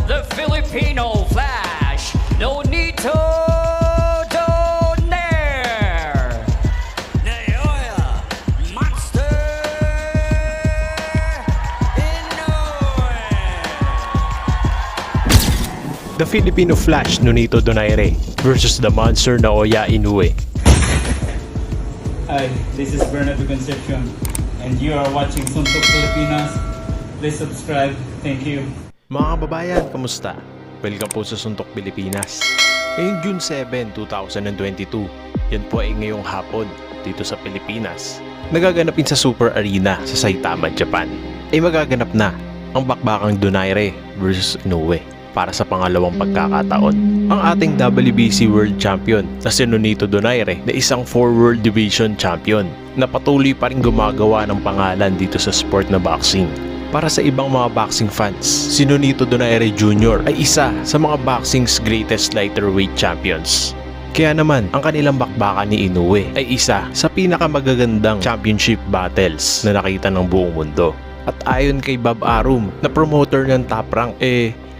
the Filipino Flash, Nonito Donaire. Nayoya Monster Inoue. The Filipino Flash, Nonito Donaire versus the monster Naoya Inoue. Hi, this is Bernardo Concepcion, and you are watching Suntok Pilipinas. Please subscribe. Thank you. Mga kababayan, kamusta? Welcome po sa Suntok Pilipinas. Ngayong June 7, 2022, yan po ay ngayong hapon dito sa Pilipinas. Nagaganapin sa Super Arena sa Saitama, Japan. Ay magaganap na ang bakbakang Donaire versus Inoue para sa pangalawang pagkakataon. Ang ating WBC World Champion na si Nonito Donaire na isang 4 World Division Champion na patuloy pa rin gumagawa ng pangalan dito sa sport na boxing. Para sa ibang mga boxing fans, si Nonito Donaire Jr. ay isa sa mga boxing's greatest lighterweight champions. Kaya naman, ang kanilang bakbakan ni Inoue ay isa sa pinakamagagandang championship battles na nakita ng buong mundo. At ayon kay Bob Arum na promoter ng Top Rank,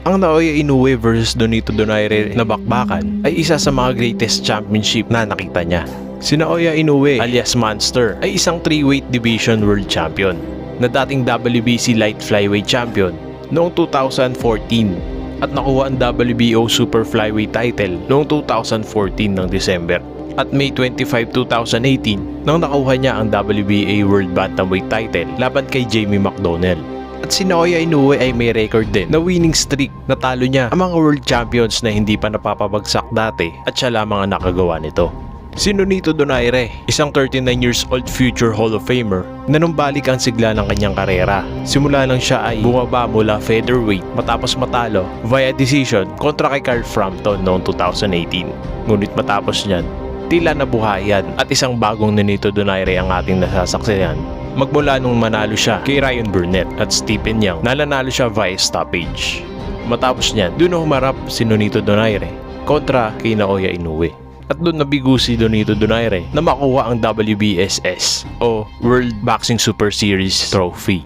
ang Naoya Inoue versus Nonito Donaire na bakbakan ay isa sa mga greatest championship na nakita niya. Si Naoya Inoue alias Monster ay isang 3-weight division world champion na dating WBC light flyweight champion noong 2014 at nakuha ang WBO super flyweight title noong 2014 ng December. At May 25, 2018 nang nakuha niya ang WBA World Bantamweight title laban kay Jamie McDonnell. At si Naoya Inoue ay may record din na winning streak. Natalo niya ang mga world champions na hindi pa napapabagsak dati at siya lamang ang nakagawa nito. Si Nonito Donaire, isang 39 years old future Hall of Famer na numbalik ang sigla ng kanyang karera. Simula nang siya ay bumaba mula featherweight matapos matalo via decision kontra kay Carl Frampton noong 2018. Ngunit matapos niyan, tila nabuhayan at isang bagong Nonito Donaire ang ating nasasaksihan. Magmula nung manalo siya kay Ryan Burnett at Stephen Young, nanalo siya via stoppage. Matapos niyan, doon na humarap si Nonito Donaire kontra kay Naoya Inoue. At doon nabigo si Nonito Donaire na makuha ang WBSS o World Boxing Super Series Trophy.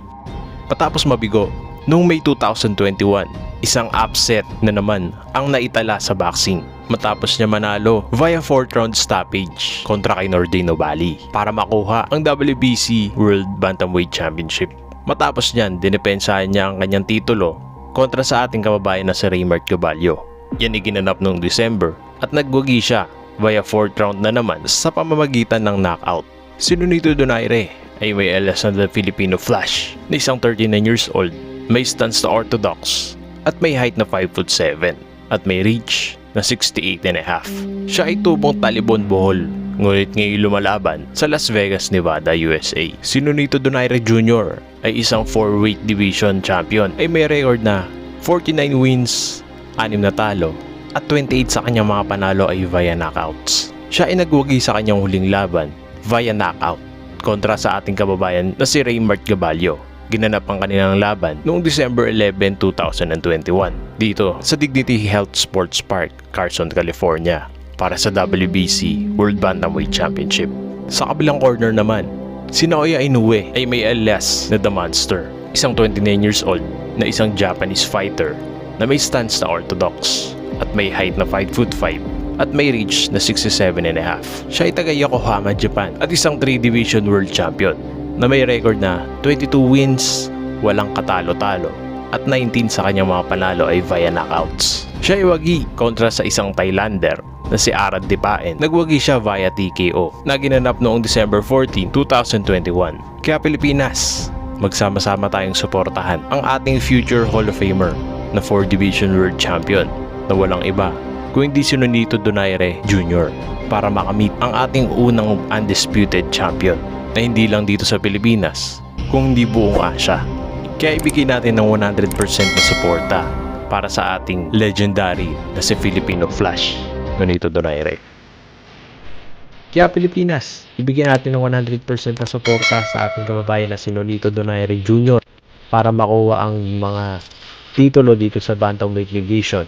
Patapos mabigo, noong May 2021, isang upset na naman ang naitala sa boxing matapos niya manalo via 4th round stoppage kontra kay Nordino Bali para makuha ang WBC World Bantamweight Championship. Matapos niyan, dinepensahan niya ang kanyang titulo kontra sa ating kababayan na si Raymart Caballo. Yan ay ginanap noong December at nagwagi siya via 4th round na naman sa pamamagitan ng knockout. Si Nonito Donaire ay may alas na the Filipino Flash na isang 39 years old, may stance na orthodox at may height na 5'7" at may reach na 68.5. Siya ay tubong Talibon Bohol, ngunit ngayon lumalaban sa Las Vegas, Nevada, USA. Si Nonito Donaire Jr. ay isang 4-weight division champion ay may record na 49 wins, 6 na talo at 28 sa kanyang mga panalo ay via knockouts. Siya ay nagwagi sa kanyang huling laban via knockout kontra sa ating kababayan na si Raymart Caballo. Ginanap ang kanilang laban noong December 11, 2021 dito sa Dignity Health Sports Park, Carson, California para sa WBC World Bantamweight Championship. Sa kabilang corner naman, si Naoya Inoue ay may alias na The Monster, isang 29 years old na isang Japanese fighter na may stance na orthodox at may height na 5'5" at may reach na 67.5. Siya ay taga Yokohama, Japan at isang 3-division world champion na may record na 22 wins, walang katalo-talo at 19 sa kanyang mga panalo ay via knockouts. Siya ay wagi kontra sa isang Thailander na si Arad Dipaen. Nagwagi siya via TKO na ginanap noong December 14, 2021. Kaya Pilipinas, magsama-sama tayong suportahan ang ating future Hall of Famer na 4-division world champion na walang iba kung hindi si Nonito Donaire Jr. para makamit ang ating unang undisputed champion na hindi lang dito sa Pilipinas kung hindi buong Asia. Kaya ibigay natin ng 100% na suporta para sa ating legendary na si Filipino Flash, Nonito Donaire. Kaya Pilipinas, ibigyan natin ng 100% na suporta sa ating kababayan na si Nonito Donaire Jr. para makuha ang mga titulo dito sa Bantamweight Division.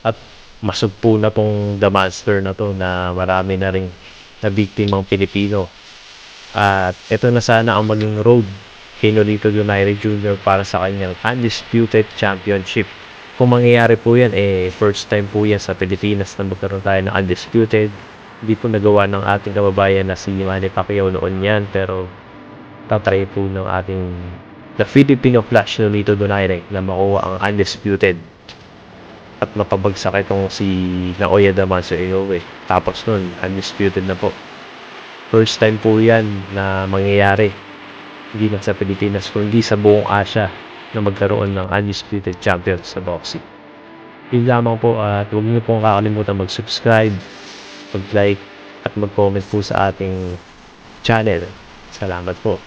At masugpo na tong The Monster na to na marami na ring na biktimang Pilipino. At ito na sana ang maging road kay Nonito Donaire Jr. para sa kanyang undisputed championship Kung mangyayari po yan, first time po yan sa Pilipinas na magkaroon tayo ng undisputed. Hindi po nagawa ng ating kababayan na si Manny Pacquiao noon yan, pero tatry po ng ating the Filipino Flash Nolito Donaire na makuha ang undisputed at mapabagsak itong si Naoya Damasio Inoue. Tapos nun, undisputed na po. First time po yan na mangyayari. Hindi lang sa Pilipinas, kundi sa buong Asia na magkaroon ng undisputed champion sa boxing. Yun lamang po at huwag niyo pong kakalimutan mag-subscribe, mag-like at mag-comment po sa ating channel. Salamat po.